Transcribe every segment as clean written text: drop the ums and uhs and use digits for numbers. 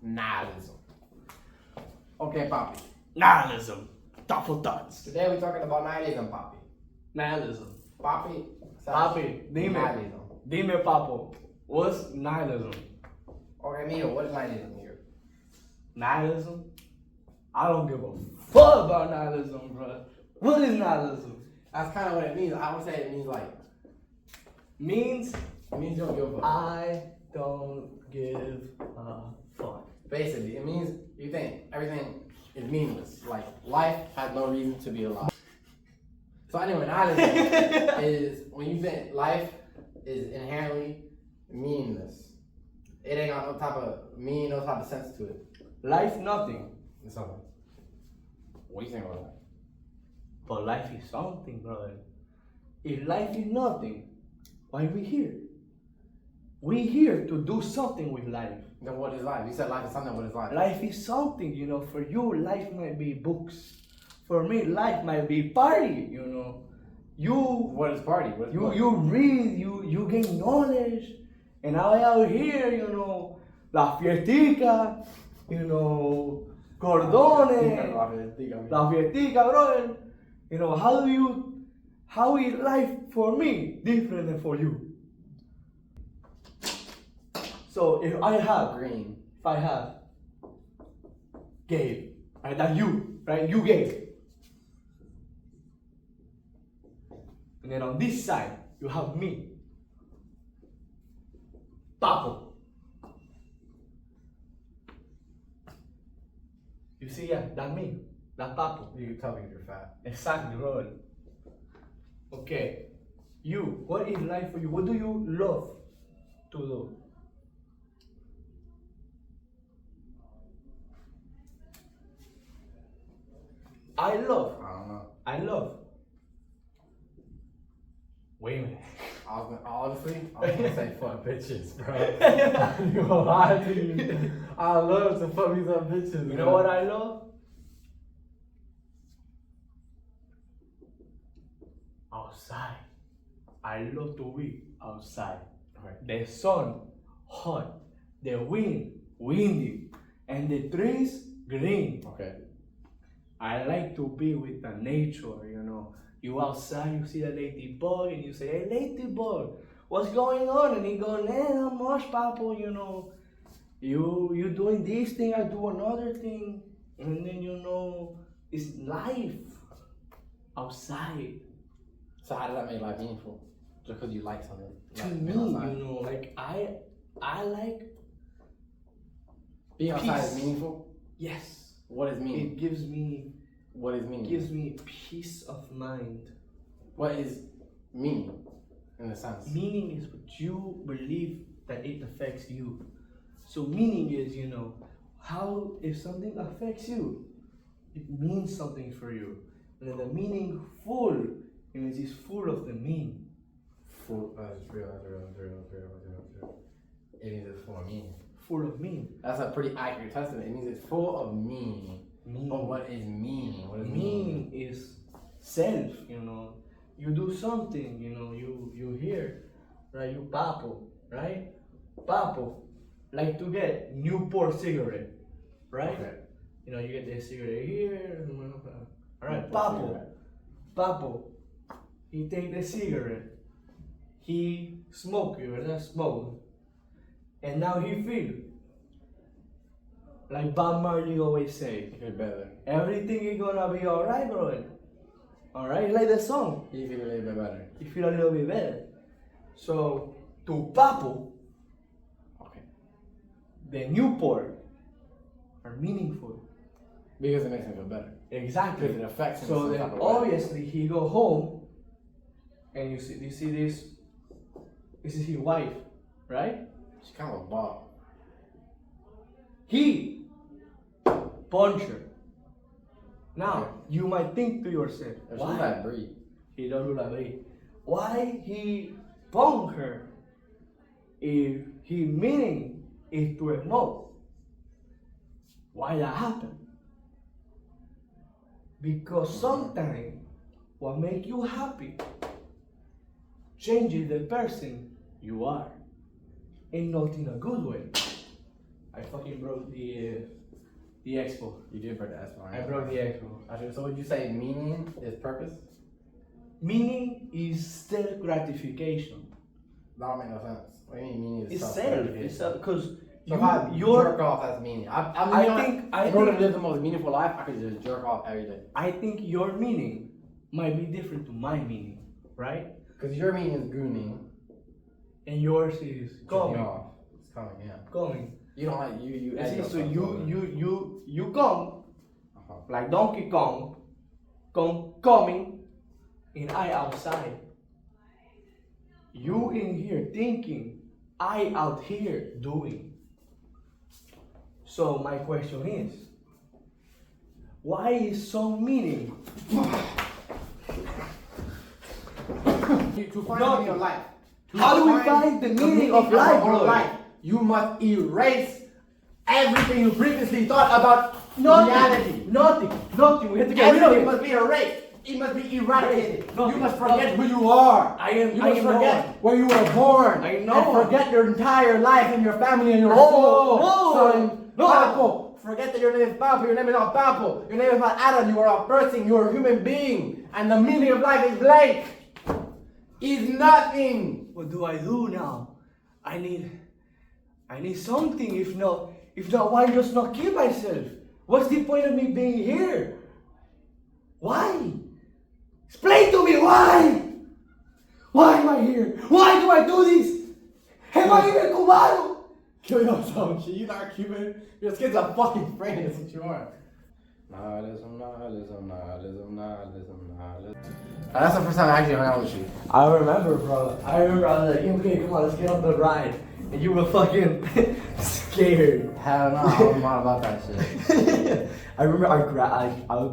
Nihilism. Okay, Poppy. Nihilism. Thoughtful thoughts. Today we're talking about nihilism, Poppy. Nihilism. Poppy. Papi, dime. Nihilism. Dime, papo. What's nihilism? Okay, Neo, what is nihilism here? Nihilism? I don't give a fuck about nihilism, bro. What is nihilism? That's kind of what it means. I would say it means like, Means it means you don't give a fuck. I don't give a fuck. Basically, it means you think everything is meaningless. Like, life has no reason to be alive. So anyway, nihilism is when you think life is inherently meaningless. It ain't got no type of meaning, no type of sense to it. Life nothing. It's something. What do you think about that? But life is something, brother. If life is nothing, why are we here? We here to do something with life. Then what is life? You said life is something. What is life? Life is something, you know. For you, life might be books. For me, life might be party, you know. What is party? What is party? You read, you gain knowledge. And I out here, you know, la fiestica, you know, cordones, la fiestica, brother. You know, how is life for me different than for you? So if I have gave, right, that you, right, you gave. And then on this side, you have me, Papo. You see, yeah, that's me, that's Papo. You can tell me if you're fat. Exactly, bro. Okay, you, what is life for you? What do you love to do? I love. I don't know. Wait a minute. Honestly, I was gonna say fuck bitches, bro. I'm gonna lie to you. I love to fuck these up bitches. You know what I love? Outside. I love to be outside. Right. The sun, hot. The wind, windy. And the trees, green. Okay. I like to be with the nature, you know. You outside, you see the ladybug, and you say, "Hey, ladybug, what's going on?" And he goes, "Not much, Papo, you know. You doing this thing, I do another thing." And then, you know, it's life outside. So how does that make life meaningful? Just because you like something. To like me, being outside. you know, like I like Being outside peace. is meaningful? Yes. What is meaning? It gives me What is meaning? peace of mind. What is meaning in a sense? Meaning is what you believe that it affects you. So meaning is, you know, how if something affects you, it means something for you. And then the meaning full, it means it's full of the meaning. Full, it's real. It means it's full of meaning. Full of meaning. That's a pretty accurate testament. It means it's full of meaning. But what is meaning? What is Meaning is self, you know. You do something, you know, you hear, right? You Papo, right? Papo, like to get Newport cigarette, right? Okay. You know, you get the cigarette here. All right, Newport Papo. cigarette. Papo, he take the cigarette. He smoke you, right? Smoke. And now he feel like Bob Marley always say, You feel better. everything is gonna be alright, bro. Alright, like the song. You feel a little bit better. You feel a little bit better. So, to Papo, Okay. the Newport are meaningful. Because it makes him feel better. Exactly. Because it affects him. So some then type of way. obviously he go home and you see this is his wife, right? She's kind of a ball. He punch her. Now Okay. you might think to yourself, If she's why? that breed. He don't do that way. Why he punk her if his meaning is to smoke? Why that happen? Because sometimes what make you happy changes the person you are, and not in a good way. I fucking broke the expo. You did break the expo. I broke the expo. Actually, so would you say meaning is purpose? Meaning is self gratification. That don't make no sense. What do you mean meaning is It's self-gratification? It's self because So if I jerk off, that's meaning. In order to live the most meaningful life, I could just jerk off every day. I think your meaning might be different to my meaning, right? Because your meaning is gooning. And yours is Jerking coming. off. It's coming, yeah. Coming. You don't like you. You edit see, so yourself you come Uh-huh. like Donkey Kong, coming, and I outside. You in here thinking, I out here doing. So my question is, why is so meaning? To find the meaning of life. How do we find the meaning of life, bro? You must erase everything you previously thought about reality. Nothing. We have to get rid of Everything it. must be erased. It must be eradicated. Nothing. You must forget who you are. You must forget where you were born. I know. And forget your entire life and your family and your Whoa, soul. whoa. Son, No. Papo, forget that your name is Papo. Your name is not Papo. Your name is not Adam. You are a person. You are a human being. And the meaning of life is blank. Is nothing. What do I do now? I need something. If not, why just not kill myself? What's the point of me being here? Why? Explain to me why. Why am I here? Why do I do this? Am I even Cubano? Kill yourself, shit. You're not Cuban. Your skin's a fucking friend. That's what you are. Nihilism. That's the first time I actually hung out with you. I remember, bro. I was like, okay, come on, let's get on the ride. And you were fucking scared. Hell no, I was not about that shit. I remember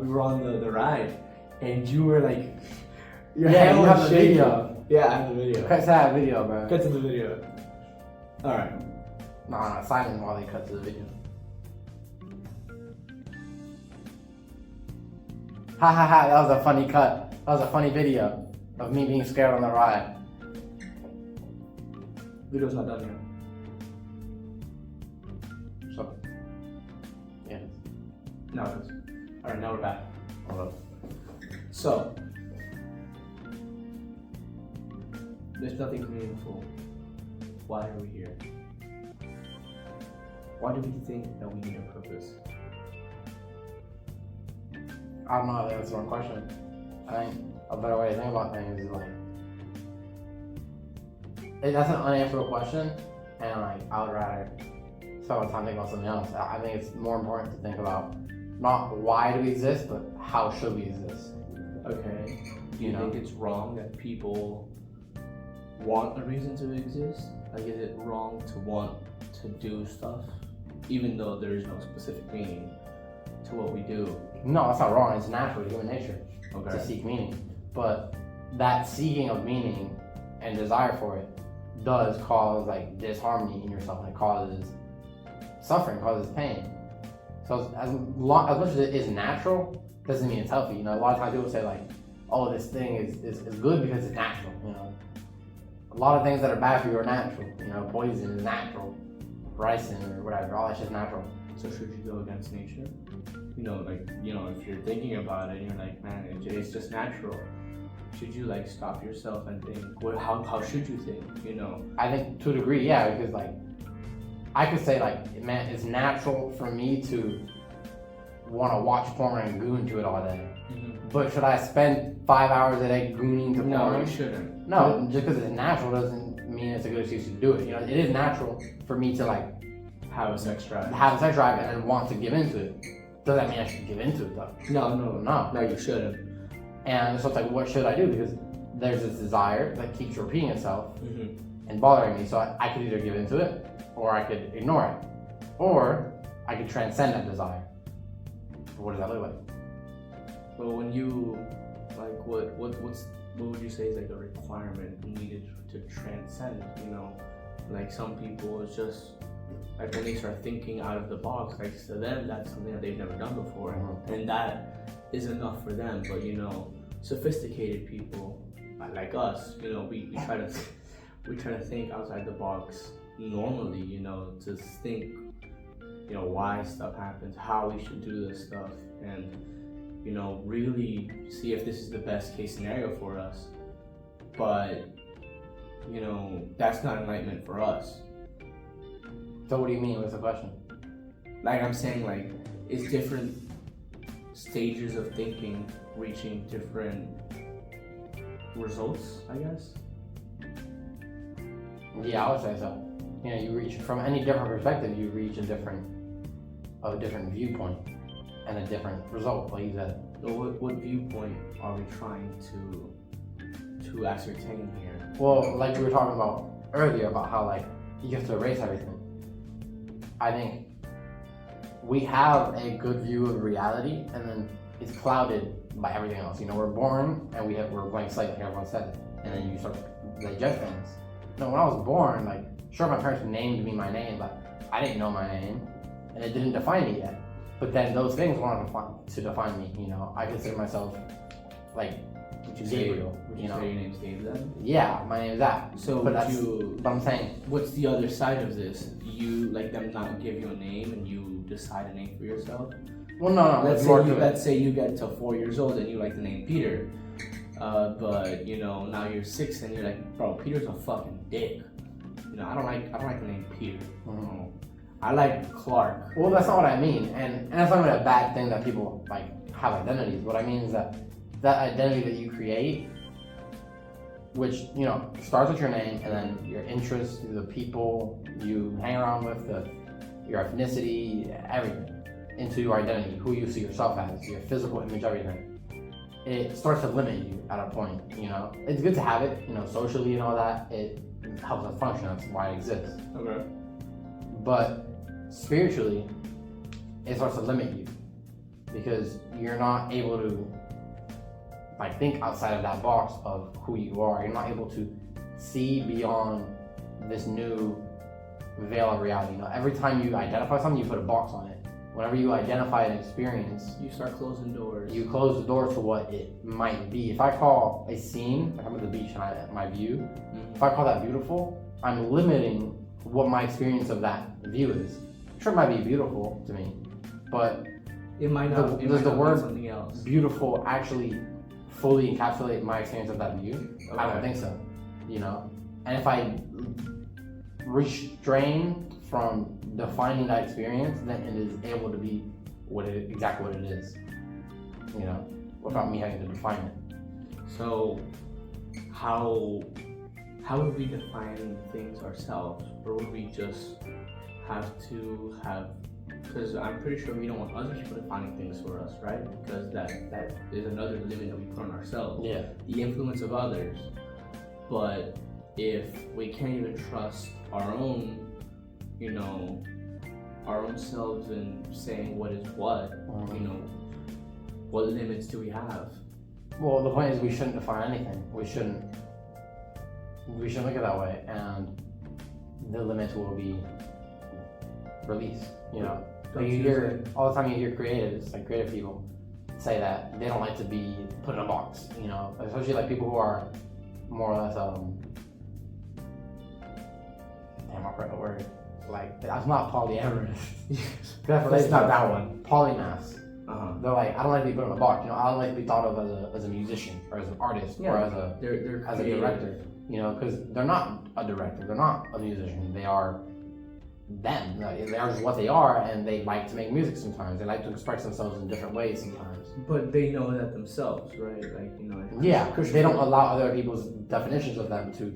we were on the ride, and you were like, your Yeah, hand you was have the shaking. video. Yeah, I have the video. Cut to that video, bro. Cut to the video. Alright. Nah, silent while they cut to the video. Ha ha ha, that was a funny cut. That was a funny video of me being scared on the ride. Video's not done yet. So, yeah. No, it is. Alright, now we're back. Hold up. So, there's nothing meaningful. Why are we here? Why do we think that we need a purpose? I don't know how to answer one question. I think a better way to think about things is like, that's an unanswerable question, and like I would rather spend my time thinking about something else. I think it's more important to think about not why do we exist, but how should we exist. Okay. Do you You know? think it's wrong that people want a reason to exist? Like, is it wrong to want to do stuff, even though there is no specific meaning to what we do? No, that's not wrong. It's natural, it's human nature Okay. to seek meaning. But that seeking of meaning and desire for it does cause like disharmony in yourself. It causes suffering, causes pain. So as much as it is natural, doesn't mean it's healthy. You know, a lot of times people say like, oh, this thing is good because it's natural. You know, a lot of things that are bad for you are natural. You know, poison is natural, ricin or whatever, all that's just natural. So should you go against nature? You know, like, you know, if you're thinking about it and you're like, man, it's just natural. Should you like stop yourself and think, well, how should you think, you know? I think to a degree, yeah, because like, I could say like, man, it's natural for me to want to watch porn and goon to it all day. Mm-hmm. But should I spend 5 hours a day gooning to No, porn? you shouldn't. No, just because it's natural doesn't mean it's a good excuse to do it. You know, it is natural for me to like Have a sex drive. have a sex drive and want to give into it. Does that mean I should give into it though? No, you shouldn't. And so it's like, what should I do? Because there's this desire that keeps repeating itself Mm-hmm. and bothering me. So I could either give into it, or I could ignore it, or I could transcend that desire. What does that look like? Well, when you, like, what would you say is like a requirement needed to transcend, you know? Like some people, it's just, like when they start thinking out of the box, like to them, that's something that they've never done before. Mhm. And that is enough for them. But, you know, sophisticated people like us, you know, we try to think outside the box normally, you know, to think why stuff happens, how we should do this stuff, and really see if this is the best case scenario for us. But that's not enlightenment for us. So what do you mean? What's the question? Like I'm saying, like, is different stages of thinking reaching different results, I guess? Yeah, I would say so. You reach from any different perspective, you reach a different viewpoint and a different result, like you said. So what viewpoint are we trying to ascertain here? Well, like we were talking about earlier about how like you have to erase everything. I think we have a good view of reality, and then it's clouded by everything else. We're born and we're blank slate, like everyone said, and then you start to digest things. When I was born, like, sure, my parents named me my name, but I didn't know my name, and it didn't define me yet. But then those things wanted to define me. I consider myself like Gabriel. Would you say your name's Gabe then? Yeah, my name is that. So but I'm saying, what's the other side of this? You let them not give you a name and you decide a name for yourself? Well, no. Let's say you get to 4 years old and you like the name Peter. But now you're 6 and you're like, bro, Peter's a fucking dick. I don't like the name Peter. Mm-hmm. I like Clark. Well, that's not what I mean, and that's not a bad thing that people like have identities. What I mean is that identity that you create, which starts with your name and then your interests, the people you hang around with, your ethnicity, everything, into your identity, who you see yourself as, your physical image, everything. It starts to limit you at a point. It's good to have it, socially and all that. It helps us function. That's why it exists. Okay. But spiritually, it starts to limit you because you're not able to think outside of that box of who you are. You're not able to see beyond this new veil of reality. Every time you identify something, you put a box on it. Whenever you identify an experience, you start closing doors. You close the door to what it might be. If I call a scene, like I'm at the beach and my view, if I call that beautiful, I'm limiting what my experience of that view is. Sure, it might be beautiful to me, but it might not. Does the word something else beautiful actually fully encapsulate my experience of that view? Okay. I don't think so. And if I restrain from defining that experience, then it is able to be exactly what it is. Without me having to define it. So, how would we define things ourselves, or would we just have to have? Because I'm pretty sure we don't want other people defining things for us, right? Because that is another limit that we put on ourselves. Yeah. The influence of others. But if we can't even trust our own, our own selves in saying what is what, what limits do we have? Well, the point is we shouldn't define anything. We shouldn't look at it that way, and the limits will be released. You hear all the time. You hear creatives, like creative people, say that they don't like to be put in a box. Especially like people who are more or less I forgot the word. Like, that's not polyamorous. That's not that one. Polymaths. They're like, I don't like to be put in a box. I don't like to be thought of as a musician or as an artist or as a director. Because they're not a director. They're not a musician. They are them. They are just what they are, and they like to make music sometimes. They like to express themselves in different ways sometimes. But they know that themselves, right? They don't allow other people's definitions of them to.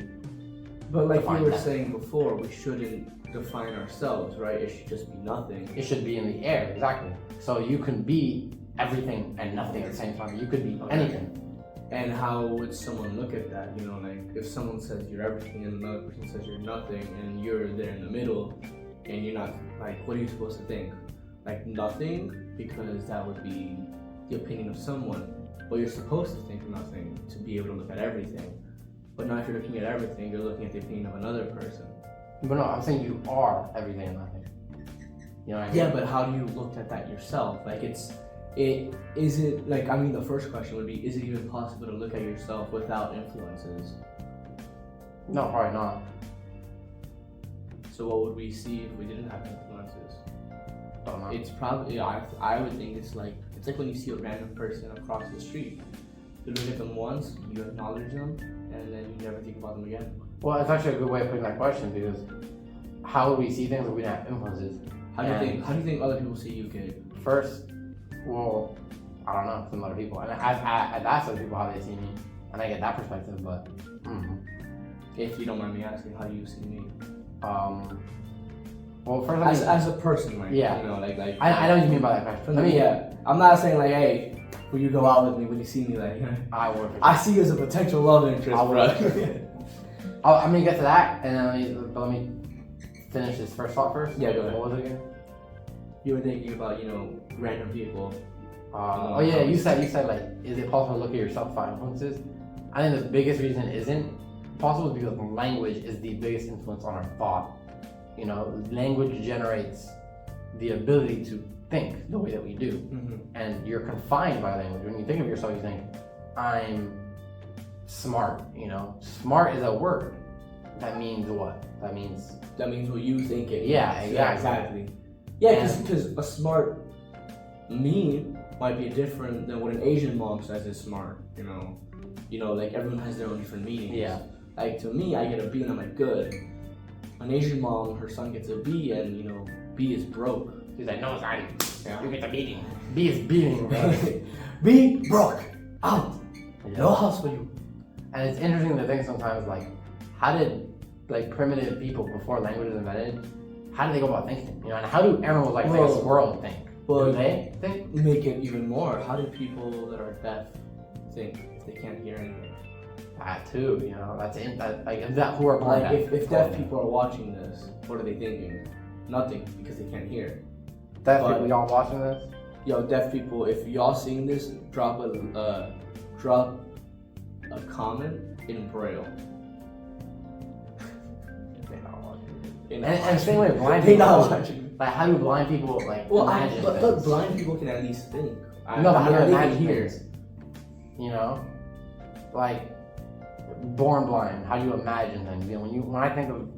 But like you were saying before, we shouldn't define ourselves, right? It should just be nothing. It should be in the air, exactly. So you can be everything and nothing at the same time. You could be anything. And how would someone look at that? If someone says you're everything and another person says you're nothing, and you're there in the middle, and you're not, what are you supposed to think? Nothing, because that would be the opinion of someone. But you're supposed to think nothing to be able to look at everything. But not if you're looking at everything, you're looking at the opinion of another person. But no, I'm saying you are everything and nothing. You know what I mean? Yeah, but how do you look at that yourself? The first question would be, is it even possible to look at yourself without influences? No, probably not. So what would we see if we didn't have influences? It's probably, I would think it's like when you see a random person across the street. You look at them once, you acknowledge them, and then you never think about them again. Well, it's actually a good way of putting that question, because how would we see things if we didn't have influences? How do you think other people see you, kid? First, well, I don't know, some other people. And I've asked other people how they see me, and I get that perspective, but If you don't mind me asking, how do you see me? Well, first, as a person, like, yeah. you know, like I know what you mean by that question. Yeah, I'm not saying like, hey, will you go out with me when you see me? Like, I would. I see you as a potential love interest, bro. I'm gonna get to that, and then let me finish this first thought first. Yeah, go ahead. What was it again? You were thinking about, random people. You said like, is it possible to look at yourself by influences? I think the biggest reason it isn't possible is because language is the biggest influence on our thought. Language generates the ability to think the way that we do, and you're confined by language. When you think of yourself, you think, I'm smart. Smart is a word. That means what? That means what you think it is. Yeah, exactly. Yeah, because a smart me might be different than what an Asian mom says is smart. Like everyone has their own different meanings. Yeah. Like to me, I get a B and I'm like, good. An Asian mom, her son gets a B, and B is broke. He's like, no, it's not. You get the beating. B is beating, bro. B broke out. Yeah. No house for you. And it's interesting to think sometimes, like, how did primitive people before language was invented? How do they go about thinking? And how do animals like a squirrel think? Do they think? Make it even more. How do people that are deaf think if they can't hear anything? That too, who are born deaf. If deaf people are watching this, what are they thinking? Nothing, because they can't hear. Deaf people, y'all watching this? Yo, deaf people, if y'all seeing this, drop a comment in Braille. They're not watching. And same way, blind they're people. not watching. Like, how do blind people imagine but things? blind people can at least think. No, but how do they can imagine hear? things? Like, born blind, how do you imagine things? When I think of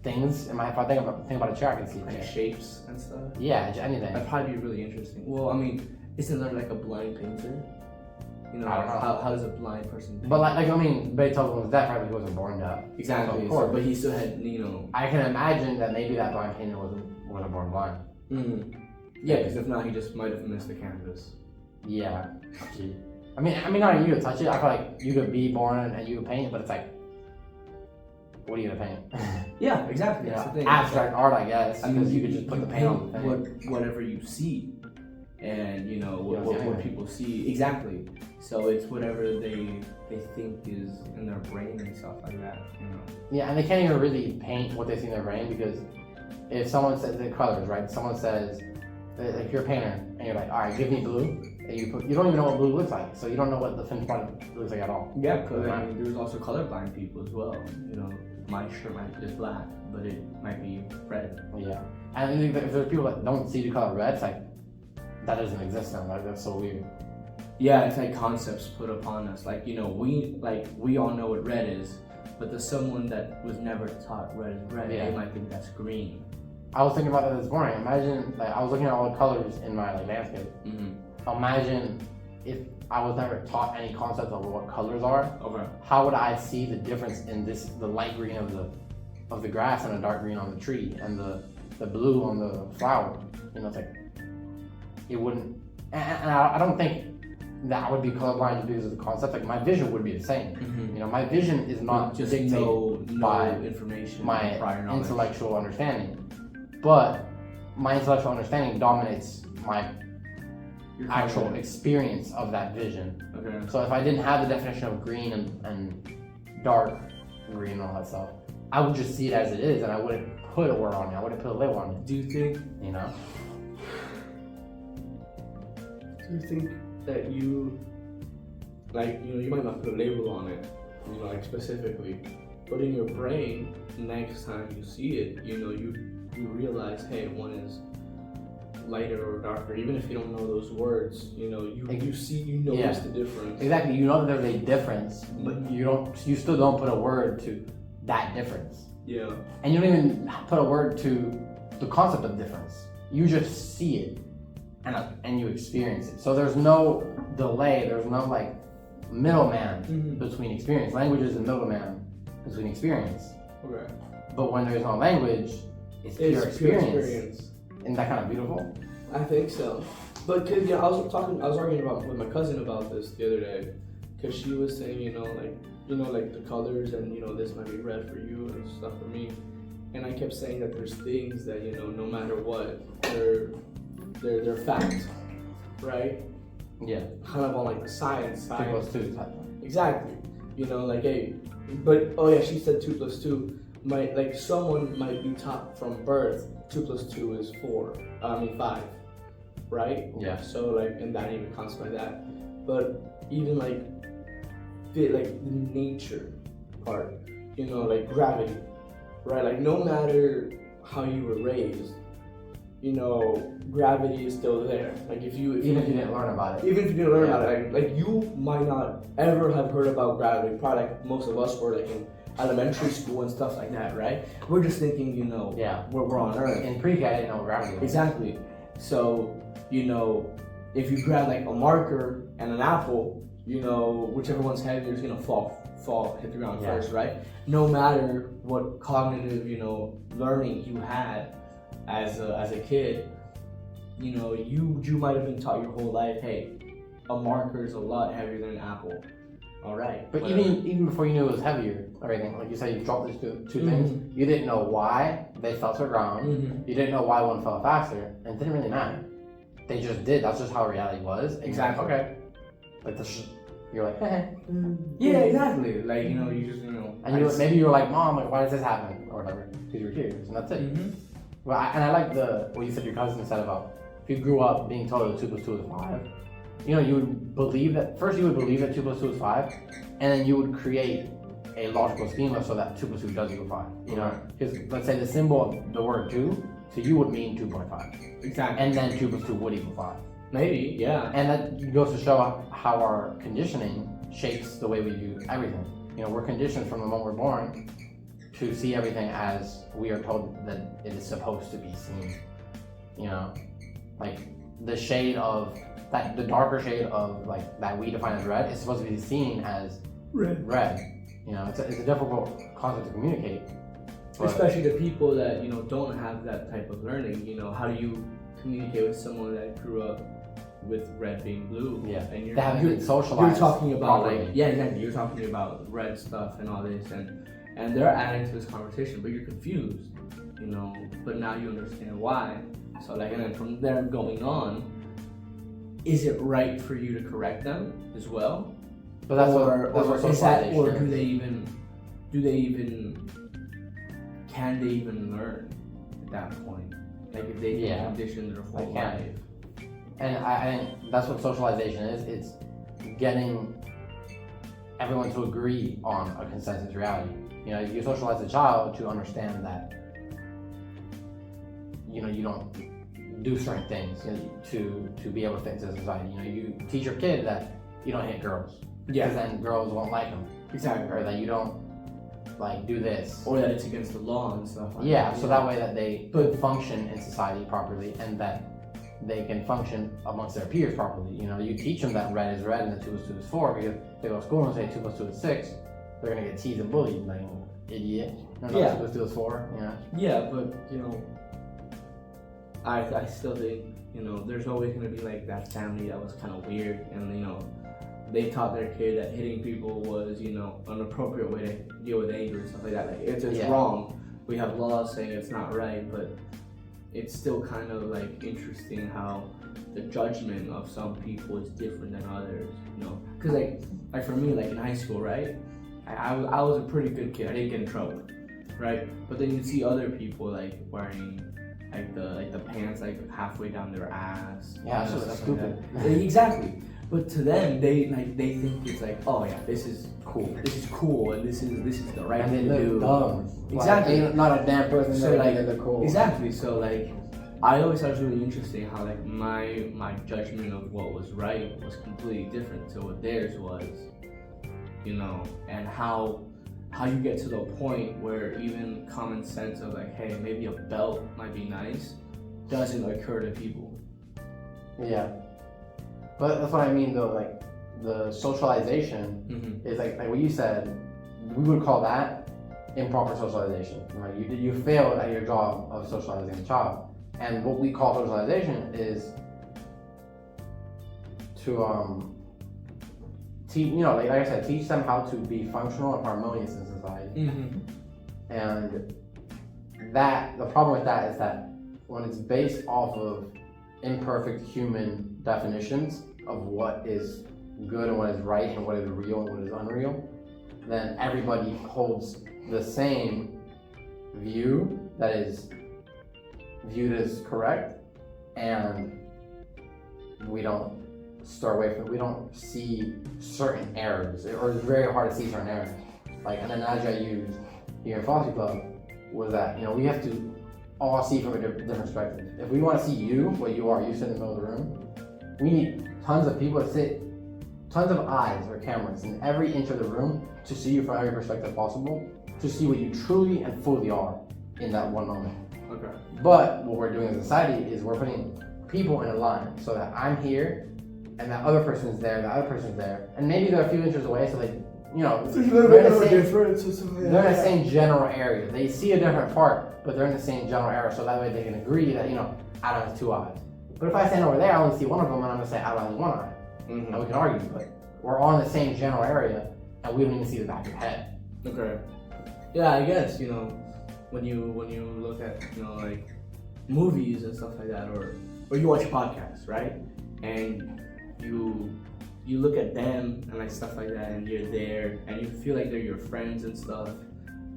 things, if I think about a chair, I can see Like shapes and stuff? Yeah, anything. That'd probably be really interesting. Well, I mean, isn't there like a blind painter? I don't know. How does a blind person paint? But Beethoven was deaf, right? But he wasn't born deaf. Exactly. So of course, but he still had, I can imagine that maybe that blind painter wasn't born blind. Yeah, because if not, he just might have missed the canvas. Yeah. I mean, not you to touch it. I feel like you could be born and you could paint it, but it's like, what are you gonna paint? Yeah, exactly. That's the thing. Abstract art, I guess. Because you could just put the paint on the thing. Whatever you see, and what people see exactly. So it's whatever they think is in their brain and stuff like that. Yeah, and they can't even really paint what they see in their brain, because if someone says the colors, right? Someone says, if you're a painter and you're like, all right, give me blue. And you don't even know what blue looks like, so you don't know what the finished product looks like at all. Yeah, because there's also colorblind people as well. My shirt might be just black, but it might be red. Yeah, and if there's people that don't see the color red, it's like, that doesn't exist now. Like, that's so weird. Yeah, it's like concepts put upon us. We all know what red is, but there's someone that was never taught red is red. Yeah. They might think that's green. I was thinking about that this morning. Imagine, I was looking at all the colors in my landscape. Imagine if I was never taught any concept of what colors are. Okay. How would I see the difference in the light green of the grass and the dark green on the tree and the blue on the flower? It's like, it wouldn't. And I don't think that I would be colorblind because of the concept. Like, my vision would be the same. My vision is not just dictated by information, my prior knowledge. intellectual understanding, but my intellectual understanding dominates my actual experience of that vision. Okay. So if I didn't have the definition of green and dark green and all that stuff, I would just see it as it is, and I wouldn't put a word on it. I wouldn't put a label on it. Do you think that you you might not put a label on it, specifically, but in your brain, next time you see it, you realize, hey, one is lighter or darker, even if you don't know those words, you notice the difference. Exactly, you know that there's a difference, but you still don't put a word to that difference. Yeah. And you don't even put a word to the concept of difference. you just see it and you experience it. So there's no delay, there's no like middleman between experience. Language is the middleman between experience. Okay. But when there's no language, it's pure experience. Isn't that kind of beautiful? I think so. But cause, I was arguing with my cousin about this the other day, because she was saying, like the colors and this might be red for you and stuff for me, and I kept saying that there's things that no matter what, they're fact, right? Yeah. Kind of on like the science side. 2 + 2 type. Exactly. Like hey, but oh yeah, she said 2 + 2 might like someone might be taught from birth 2 + 2 is 5. Right? Yeah. So like, and that even counts by that. But even like the nature part, like gravity, right? Like no matter how you were raised, gravity is still there. Like even if you didn't learn about it. Even if you didn't learn about it, like you might not ever have heard about gravity. Probably like most of us were like in elementary school and stuff like that, right? We're just thinking, we're on Earth. In pre-K, I didn't know what gravity was. Exactly. So, if you grab like a marker and an apple, whichever one's heavier is gonna hit the ground first, right? No matter what cognitive, learning you had as a kid, you might have been taught your whole life, hey, a marker is a lot heavier than an apple. All right. But even before you knew it was heavier or anything, like you said, you dropped these two things. You didn't know why they fell to the ground. You didn't know why one fell faster, and it didn't really matter. They just did. That's just how reality was. Exactly. Like, okay. Like you're like, hey. Yeah, exactly. Like you just And maybe you were like, Mom, like why does this happen or whatever? Because you were curious, and that's it. Well, I like what you said your cousin said about if you grew up being told that 2 + 2 is 5. You would believe that 2 + 2 is 5, and then you would create a logical schema so that 2 + 2 does equal 5. Because let's say the symbol of the word 2 to you would mean 2.5. Exactly. And then 2 + 2 would equal 5. Maybe, yeah. And that goes to show how our conditioning shapes the way we view everything. We're conditioned from the moment we're born to see everything as we are told that it is supposed to be seen. Like the shade of the darker shade of like that we define as red is supposed to be seen as red. It's a difficult concept to communicate. Especially to people that don't have that type of learning. How do you communicate with someone that grew up with red being blue? Yeah, and they haven't been socialized. You're talking about properly. exactly. You're talking about red stuff and all this, and they're adding to this conversation, but you're confused. But now you understand why. So like, and then from there going on, is it right for you to correct them as well? But that's what is that, or do they even can they even learn at that point? Like if they've been conditioned their whole life. And I think that's what socialization is. It's getting everyone to agree on a consensus reality. You socialize a child to understand that you don't do certain things to be able to fit into society. You teach your kid that you don't hit girls. Because then girls won't like them. Exactly. Or that you don't like do this. Or that it's against the law and stuff like that. Yeah, so that way that they could function in society properly and that they can function amongst their peers properly. You teach them that red is red and that 2 + 2 is 4, because if they go to school and say 2 + 2 is 6, they're gonna get teased and bullied, like idiot. 2 + 2 is 4. Yeah, but I still think there's always gonna be like that family that was kind of weird, and they taught their kid that hitting people was an appropriate way to deal with anger and stuff like that. Like it's wrong. We have laws saying it's not right, but it's still kind of like interesting how the judgment of some people is different than others. Because like for me, like in high school, right? I was a pretty good kid. I didn't get in trouble, right? But then you see other people like wearing like the pants like halfway down their ass. Yeah, it's just stupid. Like exactly. But to them, they think it's like, oh yeah, this is cool. This is cool, and this is the right thing to do. Dumb. Exactly. Like, not a damn person. So like they're cool. Exactly. So like, I always thought it was really interesting how like my judgment of what was right was completely different to what theirs was. And how you get to the point where even common sense of like, hey, maybe a belt might be nice, doesn't occur to people. Yeah. But that's what I mean though, like the socialization is like what you said, we would call that improper socialization. Right? You failed at your job of socializing the child. And what we call socialization is to teach, like I said, teach them how to be functional and harmonious in society. And the problem with that is that when it's based off of imperfect human definitions of what is good and what is right and what is real and what is unreal, then everybody holds the same view that is viewed as correct, and we don't we don't see certain errors, or it's very hard to see certain errors. Like an analogy I used here in Foster Club was that, we have to all see from a different perspective. If we want to see you, what you are, you sit in the middle of the room, we need tons of people to sit, tons of eyes or cameras in every inch of the room to see you from every perspective possible, to see what you truly and fully are in that one moment. Okay. But what we're doing as a society is we're putting people in a line so that I'm here and that other person's there, that other person's there, and maybe they're a few inches away, so they're in the same general area. They see a different part, but they're in the same general area, so that way they can agree that, Adam has two eyes. But if I stand over there, I only see one of them, and I'm gonna say Adam has one eye. And we can argue, but we're all in the same general area, and we don't even see the back of your head. Okay. Yeah, I guess, when you look at, like movies and stuff like that, or you watch podcasts, right? And you look at them and like stuff like that, and you're there, and you feel like they're your friends and stuff,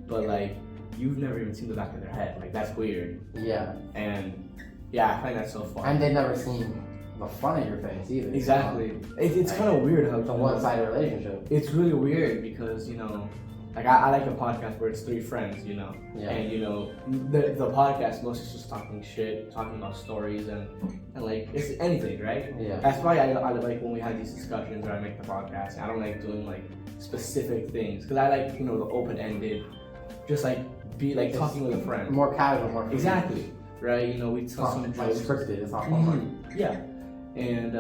but like you've never even seen the back of their head. Like that's weird. Yeah. And yeah, I find that so fun. And they've never seen the front of your face either. Exactly. It's kind of weird how it's a one-sided relationship. It's really weird because like I like a podcast where it's three friends, Yeah. and the podcast mostly is just talking shit, talking about stories and like it's anything, right? Yeah. That's why I like when we have these discussions or I make the podcast. I don't like doing like specific things because I like the open-ended, just like be like talking with a friend. More casual, more free. Exactly. Right? We tell some like jokes. scripted. It's not fun. Yeah. And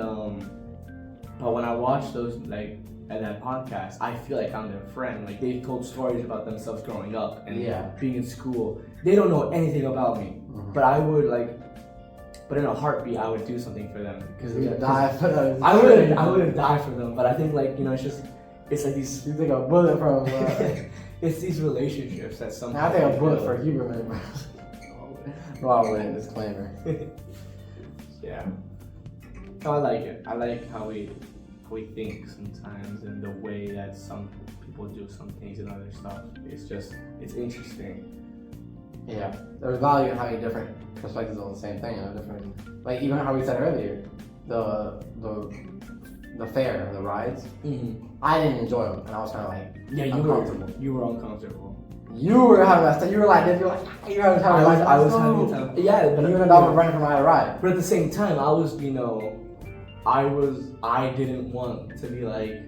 but when I watch those like at that podcast, I feel like I'm their friend. Like they've told stories about themselves growing up and being in school. They don't know anything about me, but I would but in a heartbeat, I would do something for them because you die for them. I wouldn't die for them, but I think like it's like these. You think a bullet from. It's these relationships that somehow. I think a bullet for Huberman. Probably disclaimer. Yeah. So I like it. I like how we think sometimes and the way that some people do some things and other stuff. It's interesting. Yeah, there's value in having different perspectives on the same thing, different, like even how we said earlier, the fair, the rides. I didn't enjoy them, and I was kind of like uncomfortable. You were uncomfortable. You were having a time. You were like this. You were having a time. I was having a time. Yeah, but you and Adolph were running from my ride. But at the same time, I was, I didn't want to be like,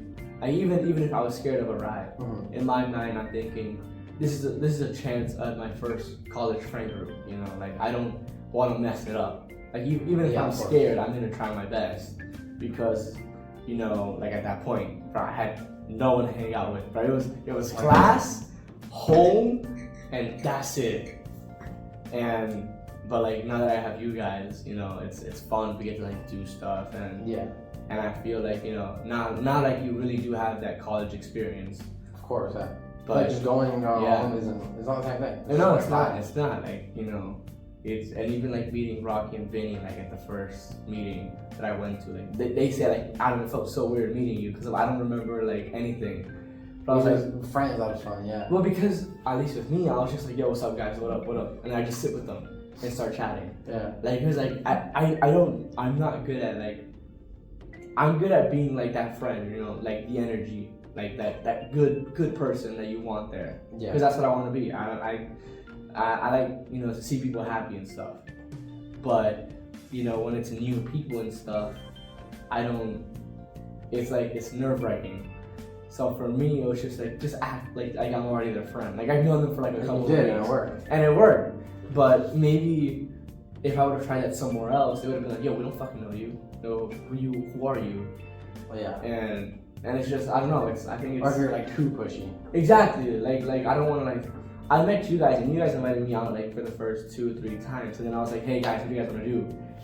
even if I was scared of a ride, in my mind I'm thinking, this is a chance at my first college friend group, like I don't want to mess it up. Like even if I'm scared, I'm gonna try my best because, like at that point, I had no one to hang out with. But it was class, home, and that's it. But like now that I have you guys, it's fun. We get to like do stuff and I feel like now like you really do have that college experience. Of course, but just going home it's not the same thing. No, it's not. It's not like and even like meeting Rocky and Vinny like at the first meeting that I went to, like they said like Adam, it felt so weird meeting you because I don't remember like anything. But I was like friends, that was fun, yeah. Well, because at least with me, I was just like, yo, what's up, guys? What up? And I just sit with them and start chatting. Yeah. Like it was like I'm not good at like. I'm good at being like that friend, like the energy, like that good person that you want there. Yeah. Because that's what I want to be. I like to see people happy and stuff. But when it's new people and stuff, I don't. It's like it's nerve-wracking. So for me, it was just act like I'm already their friend. Like I've known them for like a couple of weeks. And it worked. And it worked. But maybe if I would have tried that somewhere else, they would have been like, yo, we don't fucking know you. No, who are you? Well, yeah. And it's just, I don't know, I think it's... Or if you're like too pushy. Exactly, like I don't want to like, I met you guys and you guys invited me out like for the first 2 or 3 times, and then I was like, hey guys, what do you guys want to do?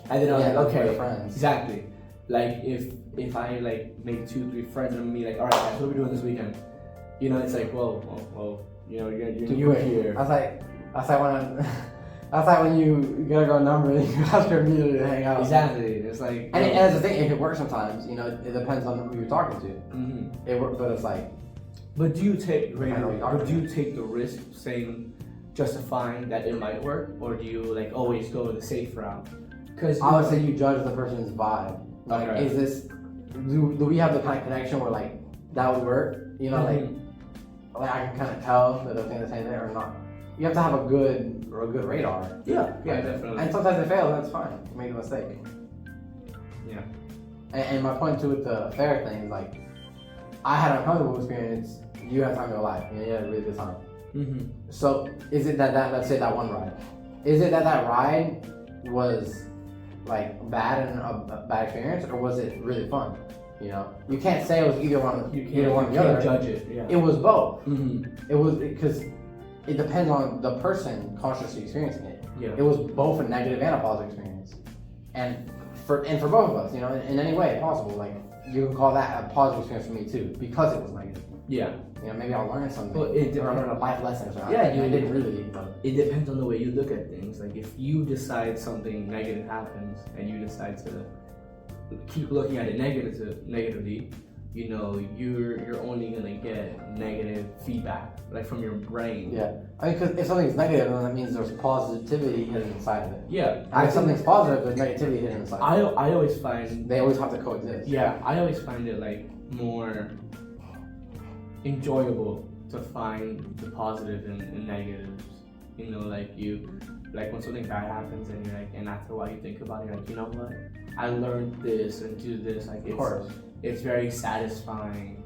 And then I was like, okay, friends. Exactly. Like if I like make 2, 3 friends and me like, all right guys, what are we doing this weekend? You know, it's like, well, you know, you're new here. I was like when you get a girl number and you ask her immediately to hang out. Exactly. It's like, and that's the thing. It can work sometimes. You know, it depends on who you're talking to. Mm-hmm. It works, but it's like. But do you take the risk saying, justifying that it might work, or do you like always go the safe route? Because I would say you judge the person's vibe. Like, okay. Is this? Do we have the kind of connection where like that would work? You know, Mm-hmm. like I can kind of tell that they're saying the same thing or not. You have to have a good radar. Yeah, definitely. And sometimes they fail, that's fine. You make a mistake. Yeah. And my point too with the affair thing is like, I had an uncomfortable experience. You had time of your life. You had a really good time. Mm-hmm. So is it that let's say that one ride? Is it that ride was like bad and a bad experience, or was it really fun? You know, you can't say it was either one or the other. Judge it. Yeah. It was both. Mm-hmm. It was because it depends on the person consciously experiencing it. Yeah. It was both a negative and a positive experience, and for both of us, you know, in any way possible. Like you can call that a positive experience for me too, because it was negative. Yeah. You know, maybe I'll learn something. But or I learned a life lesson. So yeah, I didn't really. But it depends on the way you look at things. Like if you decide something negative happens and you decide to keep looking at it negatively, you know, you're only gonna get negative feedback, like from your brain. Yeah, I mean, because if something's negative, then that means there's positivity hidden inside of it. Yeah, and if something's positive, there's negativity hidden inside. I always find they always have to coexist. Yeah, I always find it like more enjoyable to find the positive and negatives. You know, like when something bad happens and you're like, and after a while you think about it, you're like, you know what? I learned this and do this. Like it's very satisfying.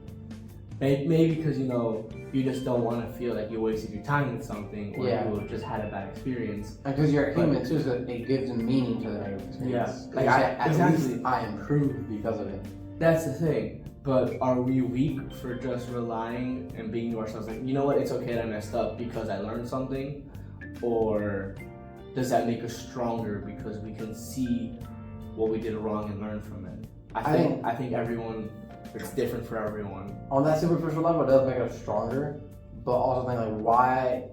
Maybe because you know you just don't want to feel like you wasted your time with something, or you just had a bad experience. And because you're a human too, so it gives a meaning to the negative experience. Yeah, like at least I improved because of it. That's the thing. But are we weak for just relying and being to ourselves like, you know what, it's okay that I messed up because I learned something? Or does that make us stronger because we can see what we did wrong and learn from it? I think everyone, it's different for everyone. On that superficial level, it does make us stronger, but also think like, why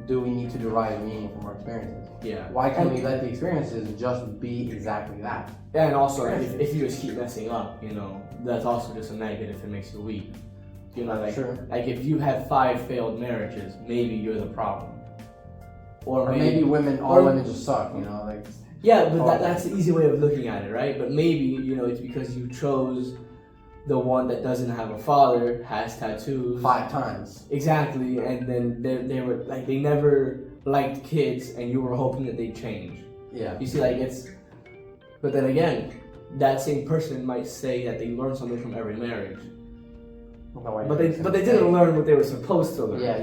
do we need to derive meaning from our experiences? Yeah. Why can't we let the experiences just be exactly that? Yeah, and also if you just keep messing up, you know, that's also just a negative. It makes you weak. You know, like like if you had 5 failed marriages, maybe you're the problem. Or maybe all women just suck. You know, like. Yeah, but that's the easy way of looking at it, right? But maybe, you know, it's because you chose the one that doesn't have a father, has tattoos 5 times. Exactly, and then they were like, they never liked kids, and you were hoping that they'd change. Yeah. You see, like but then again, that same person might say that they learned something from every marriage. But they didn't learn what they were supposed to learn. Yeah,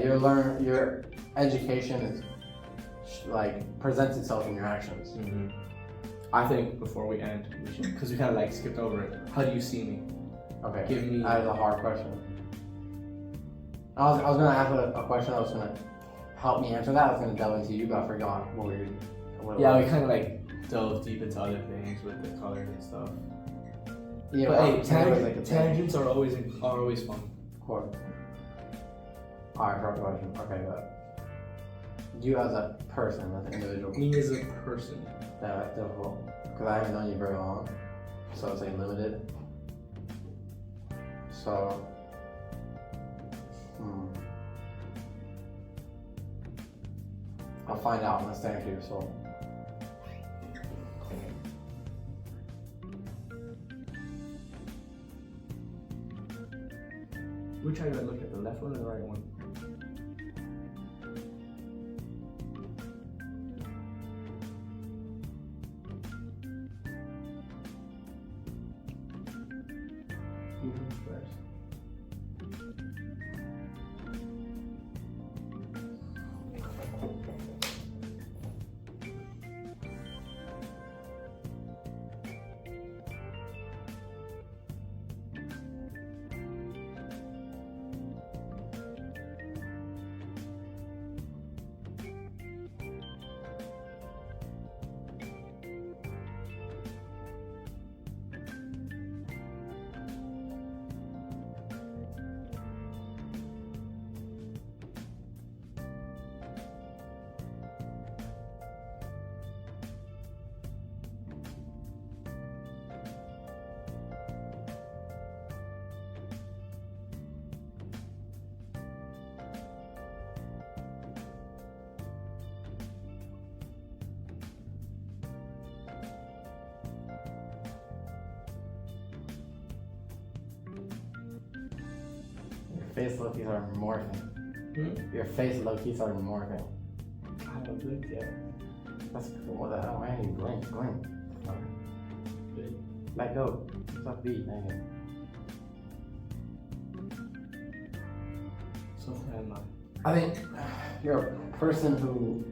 your education is like presents itself in your actions. Mm-hmm. I think before we end, we should, because we kind of like skipped over it. How do you see me? Okay. Give me. That is a hard question. I was gonna ask a question that was gonna help me answer that. I was gonna delve into you, but I forgot what we were. Yeah, we kind of like dove deep into other things with the colors and stuff. Yeah, but hey, tangents are always fun. Of course. Alright, first question. Okay, but you as a person, as an individual. Me as a person. Yeah, that's difficult. Because I haven't known you very long. So it's like limited. So, I'll find out. I'm gonna stand for your soul. Which eye do I look at? The left one or the right one? face low key started morphing. Your face low key started morphing. I haven't blinked yet. That's cool. What the hell? Why are you blink? Good. Let go. Stop beat, nigga. So am I. I think you're a person who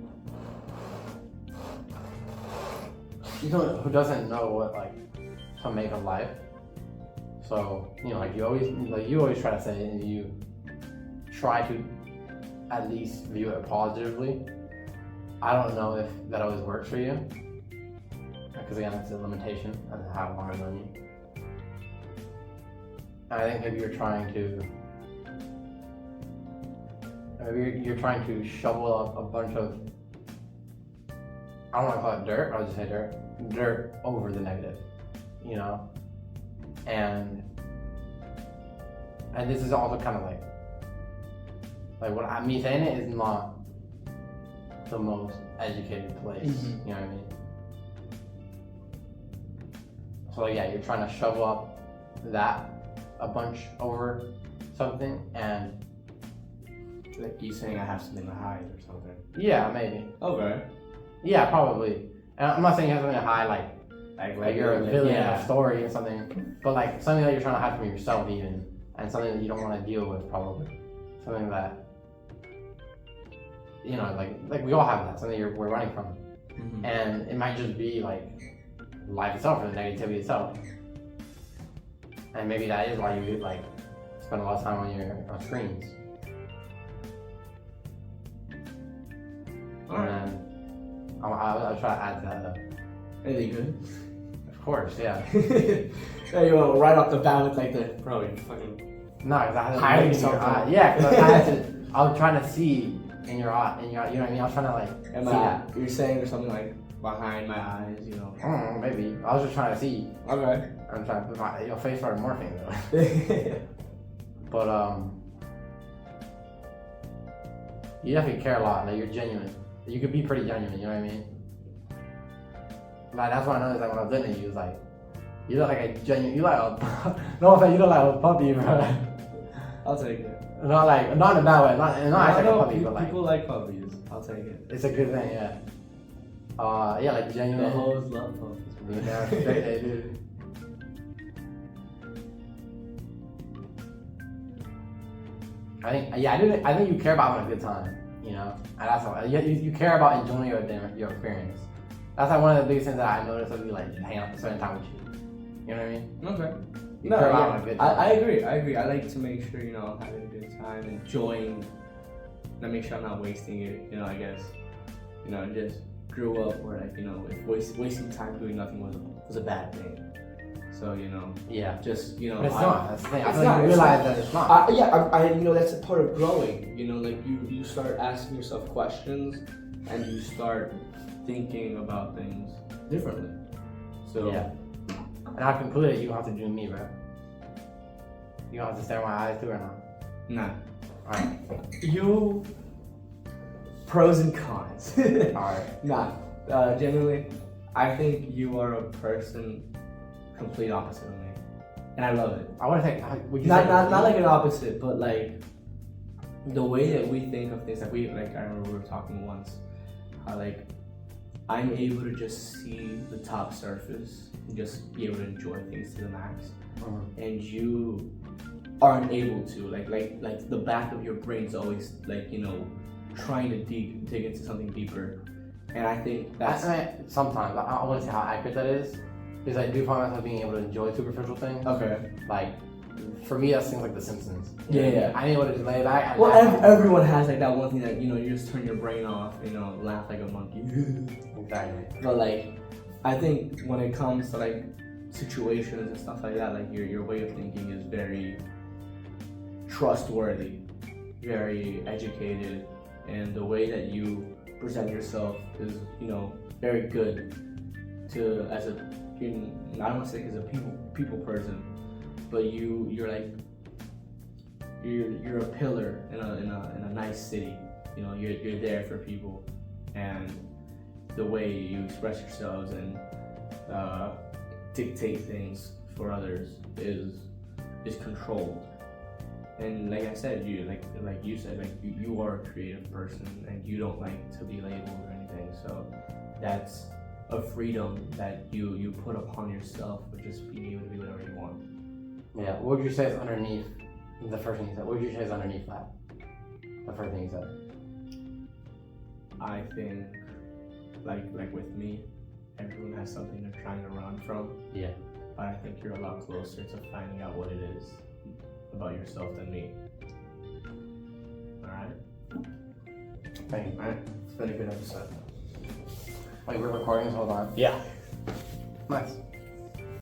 doesn't know what to make of life. So you always try to say, and you try to at least view it positively. I don't know if that always works for you, because again, it's a limitation of how long I've known you. And I think maybe you're trying to shovel up a bunch of, I don't want to call it dirt, I'll just say dirt over the negative, and this is also kind of like what me saying it is not the most educated place, you know what I mean? So yeah, you're trying to shovel up that a bunch over something, and Like you saying I have something to hide or something. yeah, maybe. Okay. Yeah, probably. And I'm not saying you have something to hide, like you're a villain in a story or something, but something that you're trying to hide from yourself even, and something that you don't want to deal with probably. Something that, like we all have that, something we're running from. And it might just be life itself or the negativity itself. And maybe that is why you spend a lot of time on screens. Alright. And then I'll try to add to that though. Anything good? Of course, yeah. Yeah, you want right off the bat with the bro, you fucking No, because I had to hiding look in your something. eye. Yeah, because I was trying to see in your eye, you know what I mean? I was trying to see that. You're saying there's something behind my eyes, Maybe. I was just trying to see. Okay. I'm trying to, your face started morphing though. But you definitely care a lot, you're genuine. You could be pretty genuine, you know what I mean? That's what I noticed when I was looking at you, you look like a genuine, no offense, you look like a puppy, bro. I'll take it. Not in a bad way, not like a puppy, but people like puppies. I'll take it. it's a good thing, yeah. Genuine. The hoes love puppies. Yeah, straight they do. I think you care about having a good time, and that's all. You care about enjoying your experience. That's one of the biggest things that I noticed of you, hanging out, spending time with you. You know what I mean? Okay. You care about having a good time. I agree. I like to make sure, I'm having a good time, enjoying, and make sure I'm not wasting it, I guess. I just grew up where, if wasting time doing nothing was a bad thing. So, Yeah. just, But it's not. That's the thing. I it's feel like not, you it's realize not. that it's not. That's a part of growing. You start asking yourself questions, and you start thinking about things differently. So Yeah. And I've concluded you don't have to do me, bro. You don't have to stare in my eyes too or not. nah. Alright. You pros and cons. Alright. Nah. Genuinely, I think you are a person complete opposite of me, and I love it. I want to say, would you Not say like an opposite, but the way that we think of things. I remember we were talking once, how I'm able to just see the top surface and just be able to enjoy things to the max, and you aren't able to. The back of your brain's always trying to dig into something deeper, and I think that's sometimes I wouldn't say how accurate that is, because I do find myself being able to enjoy superficial things. okay. For me, that seems like The Simpsons. Yeah. I'm able to just lay back and Well, laugh. everyone has that one thing that you just turn your brain off, laugh like a monkey. Exactly. But I think when it comes to situations and stuff like that, your way of thinking is very trustworthy, very educated, and the way that you present yourself is very good to as a I don't want to say as a people person, but you're a pillar in a nice city. You're there for people, and the way you express yourselves and dictate things for others is controlled. And like I said, you you said, you are a creative person and you don't like to be labeled or anything. So that's a freedom that you put upon yourself with just being able to be whatever you want. Yeah. What would you say is underneath the first thing you said? What would you say is underneath that? The first thing you said. I think, like with me, everyone has something they're trying to run from. Yeah. But I think you're a lot closer to finding out what it is about yourself than me. Alright? Thank you. Alright? It's been a good episode. Wait, we're recording this whole time? Yeah. Nice.